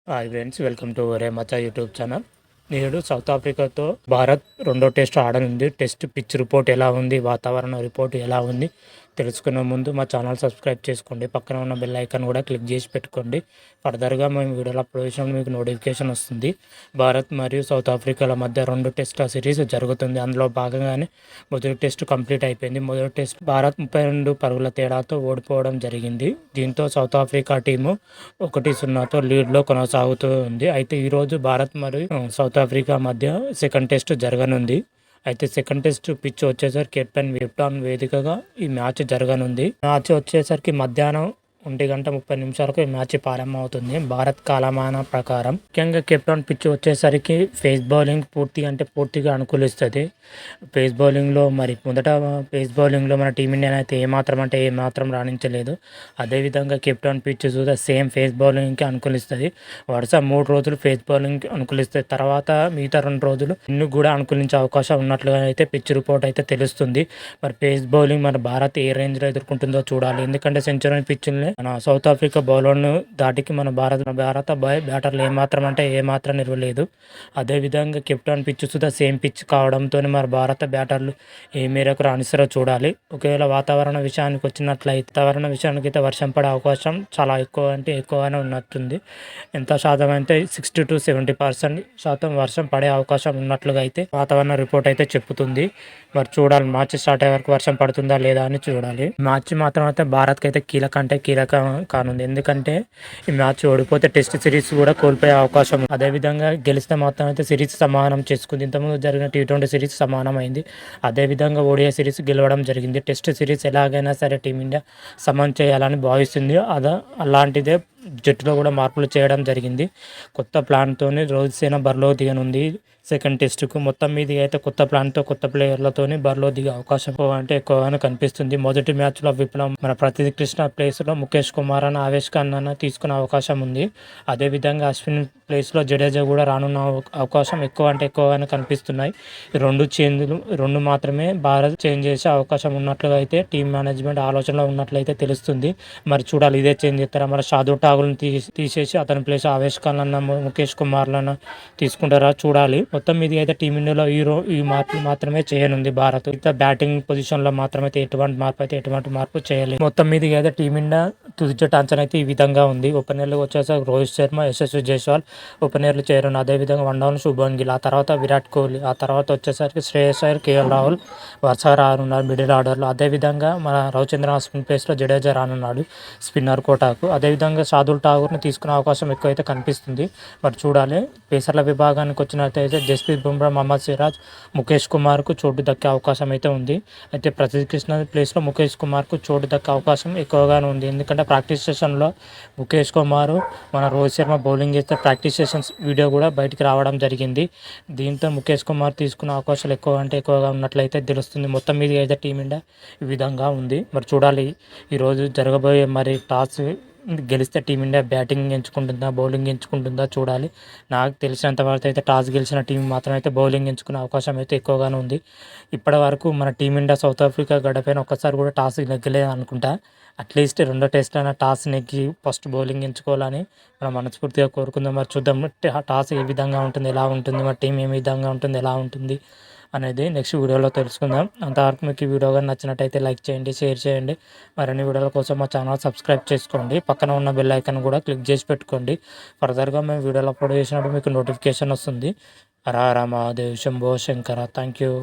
Hi friends, welcome to ఒరే మచ్చా YouTube channel. నేడు south ఆఫ్రికాతో Bharat రెండో టెస్ట్ ఆడనుంది. టెస్ట్ పిచ్ రిపోర్ట్ ఎలా ఉంది, వాతావరణ రిపోర్ట్ ఎలా ఉంది తెలుసుకునే ముందు మా ఛానల్ సబ్స్క్రైబ్ చేసుకోండి. పక్కన ఉన్న బెల్ ఐకాన్ కూడా క్లిక్ చేసి పెట్టుకోండి. ఫర్దర్గా మేము వీడియోలో అప్లోడ్ చేసినప్పుడు మీకు నోటిఫికేషన్ వస్తుంది. భారత్ మరియు సౌత్ ఆఫ్రికాల మధ్య రెండు టెస్ట్ సిరీస్ జరుగుతుంది. అందులో భాగంగానే మొదటి టెస్ట్ కంప్లీట్ అయిపోయింది. మొదటి టెస్ట్ భారత్ 32 పరుగుల తేడాతో ఓడిపోవడం జరిగింది. దీంతో సౌత్ ఆఫ్రికా టీము 1-0తో లీడ్లో కొనసాగుతూ ఉంది. అయితే ఈరోజు భారత్ మరియు సౌత్ ఆఫ్రికా మధ్య సెకండ్ టెస్ట్ జరగనుంది. అయితే సెకండ్ టెస్ట్ పిచ్ వచ్చేసరికి కేప్టౌన్ వేదికగా ఈ మ్యాచ్ జరగనుంది. మ్యాచ్ వచ్చేసరికి మధ్యాహ్నం 1:30 ఈ మ్యాచ్ ప్రారంభమవుతుంది భారత్ కాలమాన ప్రకారం. ముఖ్యంగా కేప్టౌన్ పిచ్ వచ్చేసరికి ఫేస్ బౌలింగ్ పూర్తిగా అనుకూలిస్తుంది. పేస్ బౌలింగ్లో మన టీమిండియా అయితే ఏమాత్రం రాణించలేదు. అదేవిధంగా కేప్టౌన్ పిచ్ చూస్తే సేమ్ ఫేస్ బౌలింగ్కి అనుకూలిస్తుంది. వరుస 3 రోజులు ఫేస్ బౌలింగ్ అనుకూలిస్తుంది. తర్వాత మిగతా 2 రోజులు ఇన్ను కూడా అనుకూలించే అవకాశం ఉన్నట్లుగా అయితే పిచ్ రిపోర్ట్ అయితే తెలుస్తుంది. మరి పేస్ బౌలింగ్ మన భారత్ ఏ రేంజ్లో ఎదుర్కొంటుందో చూడాలి. ఎందుకంటే సెంచరీ పిచ్చుల్ని మన సౌత్ ఆఫ్రికా బౌలర్ను దాటికి మన భారత బ్యాటర్లు ఏమాత్రం నిలవలేదు. అదేవిధంగా Cape Town pitch Sudha same pitch కావడంతో మన భారత బ్యాటర్లు ఏ మేరకు రాణిస్తారో చూడాలి. ఒకవేళ వాతావరణ విషయానికి అయితే వర్షం పడే అవకాశం చాలా ఎక్కువగానే ఉన్నట్టుంది. ఎంత శాతం అంటే 60 to 70% వర్షం పడే అవకాశం ఉన్నట్లుగా అయితే వాతావరణ రిపోర్ట్ అయితే చెప్పుతుంది. మరి చూడాలి, మ్యాచ్ స్టార్ట్ అయ్యే వరకు వర్షం పడుతుందా లేదా అని చూడాలి. మ్యాచ్ మాత్రం అయితే భారత్కి అయితే కీలకం కానుంది. ఎందుకంటే ఈ మ్యాచ్ ఓడిపోతే టెస్ట్ సిరీస్ కూడా కోల్పోయే అవకాశం. అదేవిధంగా గెలిస్తే మాత్రం అయితే సిరీస్ సమానం చేసుకుంది. ఇంతకుముందు జరిగిన T20 సిరీస్ సమానమైంది. అదేవిధంగా ఓడిఐ సిరీస్ గెలవడం జరిగింది. టెస్ట్ సిరీస్ ఎలాగైనా సరే టీమిండియా సమన్ చేయాలని భావిస్తుంది. అలాంటిదే జట్టులో కూడా మార్పులు చేయడం జరిగింది. కొత్త ప్లాన్తోనే రోహిత్ శర్మ బరిలో దిగనుంది సెకండ్ టెస్టుకు. మొత్తం మీద అయితే కొత్త ప్లాన్తో కొత్త ప్లేయర్లతోనే బరిలో దిగే అవకాశం ఎక్కువగానే కనిపిస్తుంది. మొదటి మ్యాచ్లో విప్లవం మన ప్రతిద్ కృష్ణ ప్లేస్లో ముఖేష్ కుమార్ అన్న ఆవేష్ ఖాన్ అన్న తీసుకునే అవకాశం ఉంది. అదేవిధంగా అశ్విన్ ప్లేస్లో జడేజా కూడా రానున్న అవకాశం ఎక్కువగానే కనిపిస్తున్నాయి. రెండు మాత్రమే భారత్ చేంజ్ చేసే అవకాశం ఉన్నట్లుగా అయితే టీం మేనేజ్మెంట్ ఆలోచనలో ఉన్నట్లయితే తెలుస్తుంది. మరి చూడాలి, ఇదే చేంజ్ చేస్తారా, మరి షాదుల్ ఠాగూర్ని తీసేసి అతని ప్లేస్ ఆవేష్ ఖాన్ అన్న ముఖేష్ కుమార్లన్న తీసుకుంటారా చూడాలి. మొత్తం మీద అయితే టీమిండియాలో ఈ మార్పులు మాత్రమే చేయనుంది భారత్. ఇక బ్యాటింగ్ పొజిషన్లో మాత్రమైతే ఎటువంటి మార్పు చేయలేదు. మొత్తం మీద అయితే టీమిండియా తుది జట్టు అంచనా అయితే ఈ విధంగా ఉంది. ఓపెనర్లు వచ్చేసరికి రోహిత్ శర్మ, యశస్వి జైస్వాల్ ఓపెనర్లు చేరును. అదేవిధంగా వన్డౌన్ శుభ్మన్ గిల్, ఆ తర్వాత విరాట్ కోహ్లీ, ఆ తర్వాత వచ్చేసరికి శ్రేయస్ అయ్యర్, KL రాహుల్ వరుసగా రానున్నారు మిడిల్ ఆర్డర్లో. అదేవిధంగా మన రవిచంద్రన్ అశ్విన్ ప్లేస్లో జడేజా రానున్నాడు స్పిన్నర్ కోటాకు. అదేవిధంగా షాదుల్ ఠాగూర్ని తీసుకునే అవకాశం ఎక్కువైతే కనిపిస్తుంది. మరి చూడాలి. పేసర్ల విభాగానికి వచ్చినట్లయితే జస్ప్రీత్ బుమ్రా, మహమ్మద్ సిరాజ్, ముఖేష్ కుమార్కు చోటు దక్కే అవకాశం అయితే ఉంది. అయితే ప్రసిద్ధ్ కృష్ణ ప్లేస్లో ముఖేష్ కుమార్కు చోటు దక్కే అవకాశం ఎక్కువగానే ఉంది. ఎందుకంటే ప్రాక్టీస్ సెషన్లో ముఖేష్ కుమార్ మన రోహిత్ శర్మ బౌలింగ్ చేస్తే ప్రాక్టీస్ సెషన్స్ వీడియో కూడా బయటికి రావడం జరిగింది. దీంతో ముఖేష్ కుమార్ తీసుకున్న అవకాశాలు ఎక్కువగా ఉన్నట్లయితే తెలుస్తుంది. మొత్తం మీద అయితే టీమిండియా ఈ విధంగా ఉంది. మరి చూడాలి, ఈరోజు జరగబోయే మరి టాస్ గెలిస్తే టీమిండియా బ్యాటింగ్ ఎంచుకుంటుందా, బౌలింగ్ ఎంచుకుంటుందా చూడాలి. నాకు తెలిసినంత వరకు అయితే టాస్ గెలిచిన టీం మాత్రం అయితే బౌలింగ్ ఎంచుకునే అవకాశం అయితే ఎక్కువగానే ఉంది. ఇప్పటి వరకు మన టీమిండియా సౌత్ ఆఫ్రికా గడపైన ఒక్కసారి కూడా టాస్ నెగ్గలేదు అనుకుంటా. అట్లీస్ట్ రెండో టెస్ట్ అయినా టాస్ నెగ్గి ఫస్ట్ బౌలింగ్ ఎంచుకోవాలని మనం మనస్ఫూర్తిగా కోరుకుందాం. మరి చూద్దాం టాస్ ఏ విధంగా ఉంటుంది, ఎలా ఉంటుంది, మరి టీం ఏ విధంగా ఉంటుంది, ఎలా ఉంటుంది అనేది నెక్స్ట్ వీడియోలో తెలుసుకుందాం. అంతవరకు మీకు ఈ వీడియో కానీ నచ్చినట్టయితే లైక్ చేయండి, షేర్ చేయండి. మరిన్ని వీడియోల కోసం మా ఛానల్ సబ్స్క్రైబ్ చేసుకోండి. పక్కన ఉన్న బెల్ ఐకాన్ కూడా క్లిక్ చేసి పెట్టుకోండి. ఫర్దర్గా మేము వీడియోలు అప్లోడ్ చేసినప్పుడు మీకు నోటిఫికేషన్ వస్తుంది. హర హర మహాదేవ్, శంభో శంకర. Thank you.